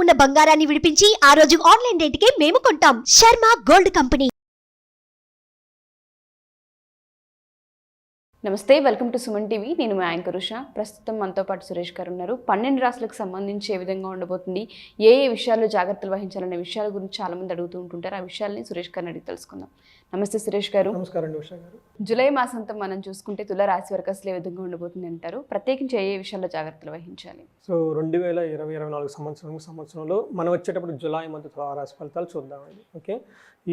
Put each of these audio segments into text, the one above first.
ఉన్న బంగారాన్ని విడిపించి ఆ రోజు ఆన్లైన్ రేటుకే మేము కొంటాం. Sharma gold company. నమస్తే, వెల్కమ్ టు సుమన్ టీవీ. నేను మీ యాంకర్ ఉషా. ప్రస్తుతం మనతో పాటు సురేష్ గారు ఉన్నారు. 12 రాశులకు సంబంధించి ఏ విధంగా ఉండబోతుంది, ఏ విషయాల్లో జాగ్రత్తలు వహించాలనే విషయాల గురించి చాలామంది అడుగుతూ ఉంటుంటారు. ఆ విషయాల్ని సురేష్ గారిని అడిగి తెలుసుకుందాం. నమస్తే సురేష్ గారు. నమస్కారం ఉషా గారు. జూలై మాసంతో మనం చూసుకుంటే తుల రాశి వరకు అసలు ఏ విధంగా ఉండబోతుంది అంటారు? ప్రత్యేకించి ఏ విషయాల్లో జాగ్రత్తలు వహించాలి? సో 2024 సంవత్సరంలో మనం వచ్చేటప్పుడు జూలై మంత్ తులా రాశి ఫలితాలు చూద్దామండి. ఓకే,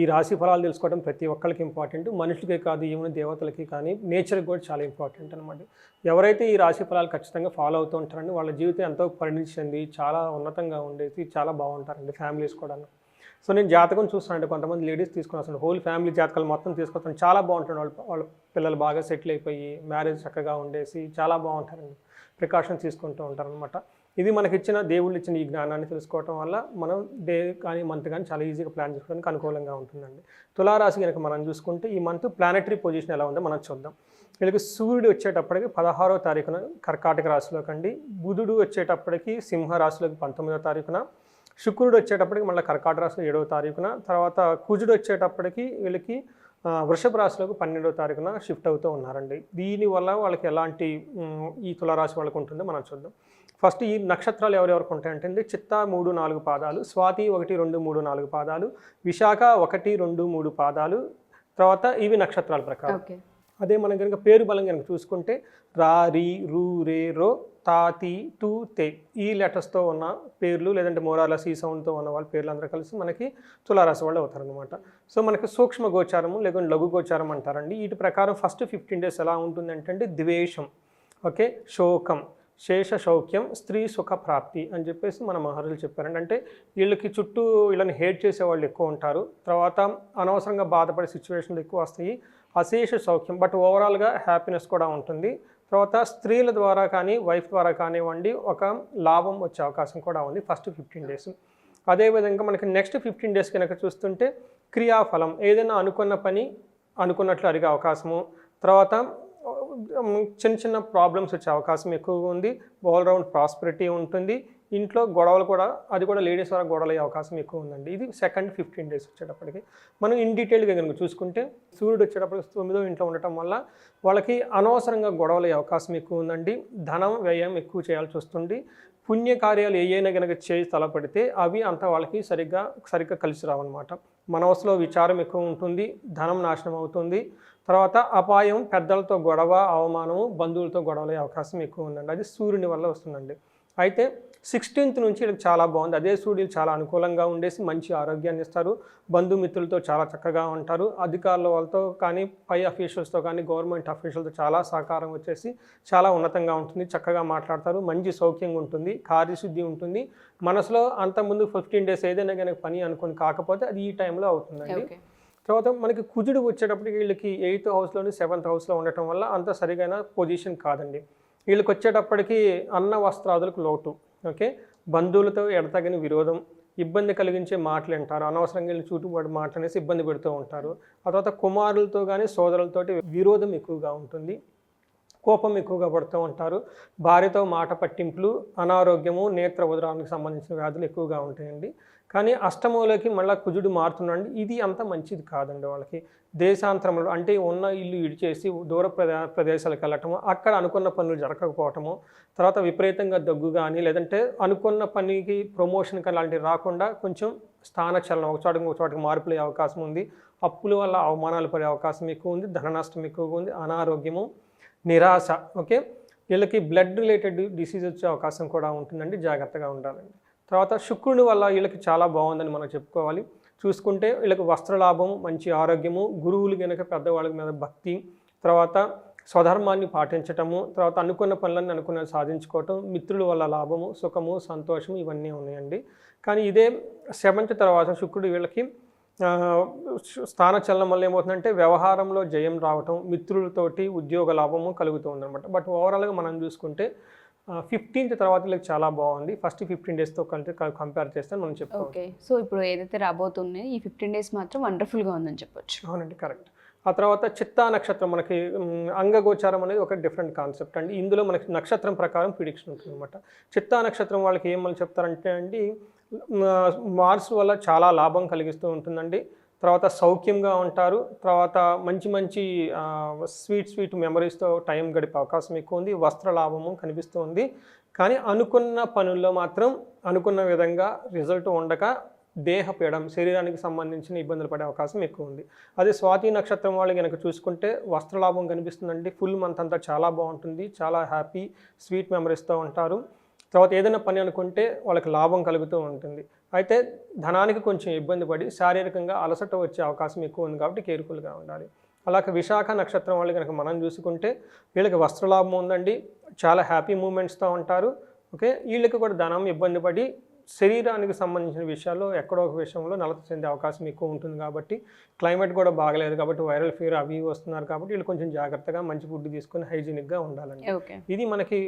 ఈ రాశి ఫలాలు తెలుసుకోవడం ప్రతి ఒక్కరికి ఇంపార్టెంట్. మనుషులకే కాదు, ఏమైనా దేవతలకి కానీ నేచర్కి కూడా చాలా ఇంపార్టెంట్ అనమాట. ఎవరైతే ఈ రాశి ఫలాలు ఖచ్చితంగా ఫాలో అవుతూ ఉంటారండి, వాళ్ళ జీవితం ఎంతో పరిణితి చెంది చాలా ఉన్నతంగా ఉండేది, చాలా బాగుంటారండి. ఫ్యామిలీస్ కూడా. సో నేను జాతకం చూస్తానండి, కొంతమంది లేడీస్ తీసుకుని వస్తాను, హోల్ ఫ్యామిలీ జాతకాలు మొత్తం తీసుకొస్తాను. చాలా బాగుంటుంది. వాళ్ళ పిల్లలు బాగా సెటిల్ అయిపోయి మ్యారేజ్ చక్కగా ఉండేసి చాలా బాగుంటారండి. ప్రికాషన్స్ తీసుకుంటూ ఉంటారనమాట. ఇది మనకి ఇచ్చిన దేవుళ్ళు ఇచ్చిన ఈ జ్ఞానాన్ని తెలుసుకోవటం వల్ల మనం డే కానీ మంత్ కానీ చాలా ఈజీగా ప్లాన్ చేసుకోవడానికి అనుకూలంగా ఉంటుందండి. తులారాశి కనుక మనం చూసుకుంటే ఈ మంత్ ప్లానెటరీ పొజిషన్ ఎలా ఉందో మనం చూద్దాం. వీళ్ళకి సూర్యుడు వచ్చేటప్పటికి 16వ తారీఖున కర్కాటక రాశిలోకి అండి, బుధుడు వచ్చేటప్పటికి సింహ రాశిలోకి 19వ తారీఖున, శుక్రుడు వచ్చేటప్పటికి మళ్ళీ కర్కాటక రాశిలో 7వ తారీఖున, తర్వాత కుజుడు వచ్చేటప్పటికి వీళ్ళకి వృషభ రాశిలోకి 12వ తారీఖున షిఫ్ట్ అవుతూ ఉన్నారండి. దీనివల్ల వాళ్ళకి ఎలాంటి ఈ తులారాశి వాళ్ళకు ఉంటుందో మనం చూద్దాం. ఫస్ట్ ఈ నక్షత్రాలు ఎవరెవరికి ఉంటాయంటే చిత్తా 3, 4 పాదాలు, స్వాతి 1, 2, 3, 4 పాదాలు, విశాఖ 1, 2, 3 పాదాలు. తర్వాత ఇవి నక్షత్రాల ప్రకారం. అదే మనం కనుక పేరు బలం కనుక చూసుకుంటే రా, రీ, రూ, రే, రో, తా, తీ, తూ, తే ఈ లెటర్స్తో ఉన్న పేర్లు, లేదంటే మోరాలస్ ఈ సౌండ్తో ఉన్న వాళ్ళ పేర్లు అందరూ కలిసి మనకి తులారాశి వాళ్ళు అవుతారనమాట. సో మనకి సూక్ష్మ గోచారము లేకుంటే లఘు గోచారం అంటారండి. వీటి ప్రకారం ఫస్ట్ 15 days ఎలా ఉంటుందంటే ద్వేషం, ఓకే, శోకం, శేష శౌక్యం, స్త్రీ సుఖ ప్రాప్తి అని చెప్పేసి మన మహర్షులు చెప్పారండి. అంటే వీళ్ళకి చుట్టూ వీళ్ళని హేట్ చేసే వాళ్ళు ఎక్కువ ఉంటారు. తర్వాత అనవసరంగా బాధపడే సిచ్యువేషన్లు ఎక్కువ వస్తాయి. అశేష సౌఖ్యం, బట్ ఓవరాల్గా హ్యాపీనెస్ కూడా ఉంటుంది. తర్వాత స్త్రీల ద్వారా కానీ వైఫ్ ద్వారా కానివ్వండి ఒక లాభం వచ్చే అవకాశం కూడా ఉంది ఫస్ట్ 15 days. అదేవిధంగా మనకి నెక్స్ట్ 15 days కనుక చూస్తుంటే క్రియాఫలం, ఏదైనా అనుకున్న పని అనుకున్నట్లు అరిగే అవకాశము, తర్వాత చిన్న చిన్న ప్రాబ్లమ్స్ వచ్చే అవకాశం ఎక్కువగా ఉంది. ఆల్రౌండ్ ప్రాస్పెరిటీ ఉంటుంది. ఇంట్లో గొడవలు కూడా, అది కూడా లేడీస్ ద్వారా గొడవలు అయ్యే అవకాశం ఎక్కువ ఉందండి. ఇది సెకండ్ 15 days వచ్చేటప్పటికి. మనం ఇన్ డీటెయిల్గా కనుక చూసుకుంటే సూర్యుడు వచ్చేటప్పటికి 9వ ఇంట్లో ఉండటం వల్ల వాళ్ళకి అనవసరంగా గొడవలు అయ్యే అవకాశం ఎక్కువ ఉందండి. ధనం వ్యయం ఎక్కువ చేయాల్సి వస్తుంది. పుణ్యకార్యాలు ఏవైనా కనుక చేసి తలపడితే అవి అంతా వాళ్ళకి సరిగ్గా కలిసి రావన్నమాట. మనసులో విచారం ఎక్కువ ఉంటుంది, ధనం నాశనం అవుతుంది. తర్వాత అపాయం, పెద్దలతో గొడవ, అవమానము, బంధువులతో గొడవలయ్యే అవకాశం ఎక్కువ ఉందండి. అది సూర్యుని వల్ల వస్తుందండి. అయితే 16th నుంచి వీళ్ళకి చాలా బాగుంది. అదే సూర్యుడు చాలా అనుకూలంగా ఉండేసి మంచి ఆరోగ్యాన్ని ఇస్తారు. బంధుమిత్రులతో చాలా చక్కగా ఉంటారు. అధికారుల వాళ్ళతో కానీ, పై అఫీషియల్స్తో కానీ, గవర్నమెంట్ అఫీషియల్తో చాలా సహకారం వచ్చేసి చాలా ఉన్నతంగా ఉంటుంది. చక్కగా మాట్లాడతారు, మంచి సౌఖ్యంగా ఉంటుంది, కార్యశుద్ధి ఉంటుంది. మనసులో అంతకుముందు 15 days ఏదైనా కానీ పని అనుకుని కాకపోతే అది ఈ టైంలో అవుతుందండి. తర్వాత మనకి కుజుడు వచ్చేటప్పటికి వీళ్ళకి 8th హౌస్లోని 7th హౌస్లో ఉండటం వల్ల అంత సరిగైన పొజిషన్ కాదండి. వీళ్ళకి వచ్చేటప్పటికి అన్న వస్త్రాదులకు లోటు, ఓకే, బంధువులతో ఎడతగిన విరోధం, ఇబ్బంది కలిగించే మాటలు అంటారు, అనవసరంగా వీళ్ళు చుట్టుపడి మాట్లాడేసి ఇబ్బంది పెడుతూ ఉంటారు. ఆ తర్వాత కుమారులతో కానీ సోదరులతోటి విరోధం ఎక్కువగా ఉంటుంది, కోపం ఎక్కువగా పడుతూ ఉంటారు. భార్యతో మాట పట్టింపులు, అనారోగ్యము, నేత్ర ఉదరానికి సంబంధించిన వ్యాధులు ఎక్కువగా ఉంటాయండి. కానీ అష్టమంలోకి మళ్ళీ కుజుడు మారుతున్నాడు. ఇది అంత మంచిది కాదండి వాళ్ళకి. దేశాంతరంలో అంటే ఉన్న ఇల్లు ఇడిచేసి దూర ప్రదేశాలకు వెళ్ళటము, అక్కడ అనుకున్న పనులు జరగకపోవటము, తర్వాత విపరీతంగా దగ్గు కానీ, లేదంటే అనుకున్న పనికి ప్రమోషన్ కానీ అలాంటివి రాకుండా కొంచెం స్థానచలనం, ఒక చోటకి మార్పులు అయ్యే అవకాశం ఉంది. అప్పుల వల్ల అవమానాలు పడే అవకాశం ఎక్కువ ఉంది. ధన నష్టం ఎక్కువగా ఉంది. అనారోగ్యము, నిరాశ, ఓకే, వీళ్ళకి బ్లడ్ రిలేటెడ్ డిసీజ్ వచ్చే అవకాశం కూడా ఉంటుందండి. జాగ్రత్తగా ఉండాలండి. తర్వాత శుక్రుని వల్ల వీళ్ళకి చాలా బాగుందని మనం చెప్పుకోవాలి. చూసుకుంటే వీళ్ళకి వస్త్రలాభము, మంచి ఆరోగ్యము, గురువులు కనుక పెద్దవాళ్ళ మీద భక్తి, తర్వాత స్వధర్మాన్ని పాటించటము, తర్వాత అనుకున్న పనులన్నీ అనుకున్నది సాధించుకోవటం, మిత్రుల వల్ల లాభము, సుఖము, సంతోషము ఇవన్నీ ఉన్నాయండి. కానీ ఇదే 7th తర్వాత శుక్రుడు వీళ్ళకి స్థానచలనం వల్ల ఏమవుతుందంటే వ్యవహారంలో జయం రావటం, మిత్రులతోటి ఉద్యోగ లాభము కలుగుతుంది అనమాట. బట్ ఓవరాల్గా మనం చూసుకుంటే 15th తర్వాత వీళ్ళకి చాలా బాగుంది. ఫస్ట్ 15 daysతో కంపేర్ చేస్తే మనం చెప్పుకోవాలి. ఓకే, సో ఇప్పుడు ఏదైతే రాబోతున్నాయో ఈ 15 days మాత్రం వండర్ఫుల్గా ఉందని చెప్పొచ్చు. అవునండి, కరెక్ట్. ఆ తర్వాత చిత్తా నక్షత్రం, మనకి అంగగోచారం అనేది ఒక డిఫరెంట్ కాన్సెప్ట్ అండి. ఇందులో మనకి నక్షత్రం ప్రకారం ప్రిడిక్షన్ ఉంటుంది అనమాట. చిత్తా నక్షత్రం వాళ్ళకి ఏమని చెప్తారంటే అండి, మార్స్ వల్ల చాలా లాభం కలిగిస్తూ ఉంటుందండి. తర్వాత సౌఖ్యంగా ఉంటారు. తర్వాత మంచి మంచి స్వీట్ మెమరీస్తో టైం గడిపే అవకాశం ఎక్కువ ఉంది. వస్త్ర లాభము కనిపిస్తూ ఉంది. కానీ అనుకున్న పనుల్లో మాత్రం అనుకున్న విధంగా రిజల్ట్ ఉండక దేహపీడం, శరీరానికి సంబంధించిన ఇబ్బందులు పడే అవకాశం ఎక్కువ ఉంది. అదే స్వాతి నక్షత్రం వాళ్ళు కనుక చూసుకుంటే వస్త్రలాభం కనిపిస్తుందండి. ఫుల్ మంత్ అంతా చాలా బాగుంటుంది. చాలా హ్యాపీ స్వీట్ మెమరీస్తో ఉంటారు. తర్వాత ఏదైనా పని అనుకుంటే వాళ్ళకి లాభం కలుగుతూ ఉంటుంది. అయితే ధనానికి కొంచెం ఇబ్బంది పడి శారీరకంగా అలసట వచ్చే అవకాశం ఎక్కువ ఉంది కాబట్టి కేర్ఫుల్గా ఉండాలి. అలాగే విశాఖ నక్షత్రం వాళ్ళు కనుక మనం చూసుకుంటే వీళ్ళకి వస్త్రలాభం ఉందండి. చాలా హ్యాపీ మూమెంట్స్తో ఉంటారు. ఓకే, వీళ్ళకి కూడా ధనం ఇబ్బంది పడి శరీరానికి సంబంధించిన విషయాల్లో ఎక్కడో ఒక విషయంలో నలత చెందే అవకాశం ఎక్కువ ఉంటుంది. కాబట్టి క్లైమేట్ కూడా బాగలేదు కాబట్టి వైరల్ ఫీవర్ అవి వస్తున్నారు కాబట్టి వీళ్ళు కొంచెం జాగ్రత్తగా మంచి ఫుడ్ తీసుకొని హైజీనిక్గా ఉండాలండి. ఇది మనకి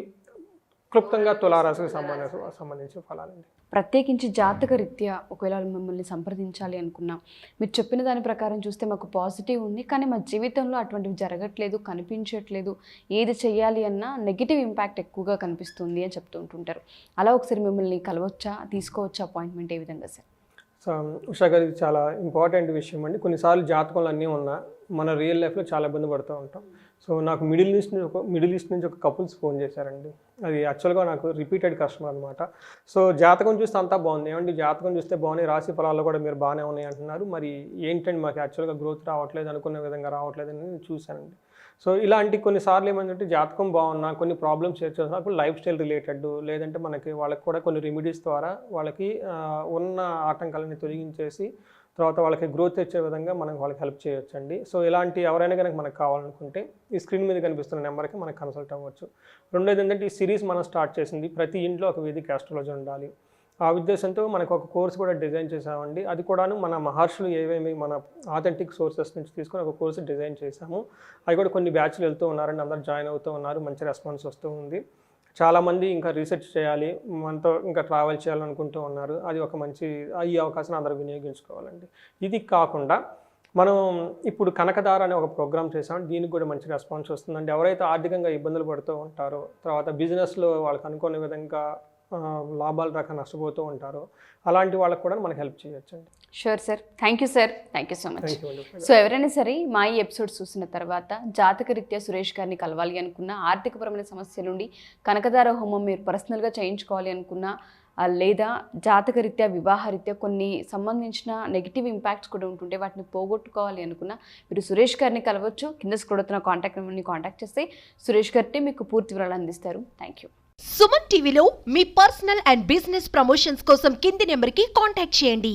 క్లుప్తంగా తులారాశికి సంబంధించిన ఫలాలండి. ప్రత్యేకించి జాతక రీత్యా ఒకవేళ మిమ్మల్ని సంప్రదించాలి అనుకున్నా, మీరు చెప్పిన దాని ప్రకారం చూస్తే మాకు పాజిటివ్ ఉంది, కానీ మా జీవితంలో అటువంటివి జరగట్లేదు, కనిపించట్లేదు, ఏది చెయ్యాలి అన్నా నెగిటివ్ ఇంపాక్ట్ ఎక్కువగా కనిపిస్తుంది అని చెప్తూ ఉంటుంటారు. అలా ఒకసారి మిమ్మల్ని కలవచ్చా, తీసుకోవచ్చా అపాయింట్మెంట్, ఏ విధంగా సార్? సో ఉషా గారు, ఇది చాలా ఇంపార్టెంట్ విషయం అండి. కొన్నిసార్లు జాతకంలో అన్నీ ఉన్నా మన రియల్ లైఫ్లో చాలా ఇబ్బంది పడుతూ ఉంటాం. సో నాకు మిడిల్ ఈస్ట్ నుంచి ఒక కపుల్స్ ఫోన్ చేశారండి. అది యాక్చువల్గా నాకు రిపీటెడ్ కస్టమర్ అనమాట. సో జాతకం చూస్తే అంతా బాగుంది, ఏమండి జాతకం చూస్తే బాగున్నాయి, రాశి ఫలాల్లో కూడా మీరు బాగానే ఉన్నాయి అంటున్నారు, మరి ఏంటండి మాకు యాక్చువల్గా గ్రోత్ రావట్లేదు, అనుకున్న విధంగా రావట్లేదు అని నేను చూశానండి. సో ఇలాంటి కొన్నిసార్లు ఏమంటే జాతకం బాగున్నా కొన్ని ప్రాబ్లమ్స్ షేర్ చేస్తున్నప్పుడు లైఫ్ స్టైల్ రిలేటెడ్, లేదంటే వాళ్ళకి కూడా కొన్ని రెమెడీస్ ద్వారా వాళ్ళకి ఉన్న ఆటంకాలని తొలగించేసి తర్వాత వాళ్ళకి గ్రోత్ తెచ్చే విధంగా మనం వాళ్ళకి హెల్ప్ చేయొచ్చండి. సో ఇలాంటి ఎవరైనా కనుక మనకు కావాలనుకుంటే ఈ స్క్రీన్ మీద కనిపిస్తున్న నెంబర్కి మనకు కన్సల్ట్ అవ్వచ్చు. రెండోది ఏంటంటే ఈ సిరీస్ మనం స్టార్ట్ చేసింది ప్రతి ఇంట్లో ఒక వేదిక ఆస్ట్రాలజీ ఉండాలి. ఆ ఉద్దేశంతో మనకు ఒక కోర్స్ కూడా డిజైన్ చేసామండి. అది కూడాను మన మహర్షులు ఏవేమి మన ఆథెంటిక్ సోర్సెస్ నుంచి తీసుకొని ఒక కోర్సు డిజైన్ చేసాము. అవి కూడా కొన్ని బ్యాచ్లు వెళ్తూ ఉన్నారండి, అందరూ జాయిన్ అవుతూ ఉన్నారు, మంచి రెస్పాన్స్ వస్తూ ఉంది. చాలామంది ఇంకా రీసెర్చ్ చేయాలి, మనతో ఇంకా ట్రావెల్ చేయాలనుకుంటూ ఉన్నారు. అది ఒక మంచి ఈ అవకాశాన్ని అందరూ వినియోగించుకోవాలండి. ఇది కాకుండా మనం ఇప్పుడు కనకదార అనే ఒక ప్రోగ్రామ్ చేసాం, దీనికి కూడా మంచి రెస్పాన్స్ వస్తుందండి. ఎవరైతే ఆర్థికంగా ఇబ్బందులు పడుతూ ఉంటారో, తర్వాత బిజినెస్లో వాళ్ళకి అనుకునే విధంగా లాభాలు రాక నష్టపోతూ ఉంటారో అలాంటి వాళ్ళకి కూడా మనకు హెల్ప్ చేయొచ్చండి. Sure sir, thank you sir, thank you so much. So ఎవరైనా సరే మా ఈ ఎపిసోడ్స్ చూసిన తర్వాత జాతక రీత్యా సురేష్ గారిని కలవాలి అనుకున్నా, ఆర్థికపరమైన సమస్యల నుండి కనకదార హోమం మీరు పర్సనల్గా చేయించుకోవాలి అనుకున్నా, లేదా జాతక రీత్యా వివాహరీత్యా కొన్ని సంబంధించిన నెగిటివ్ ఇంపాక్ట్స్ కూడా ఉంటుంటే వాటిని పోగొట్టుకోవాలి అనుకున్నా మీరు సురేష్ గారిని కలవచ్చు. కింద స్క్రోల్ అవుతున్న కాంటాక్ట్ నెంబర్ని కాంటాక్ట్ చేస్తే సురేష్ గారిని మీకు పూర్తి వివరాలు అందిస్తారు. Thank you. సుమన్ టీవీలో మీ పర్సనల్ అండ్ బిజినెస్ ప్రమోషన్స్ కోసం కింది నెంబర్కి కాంటాక్ట్ చేయండి.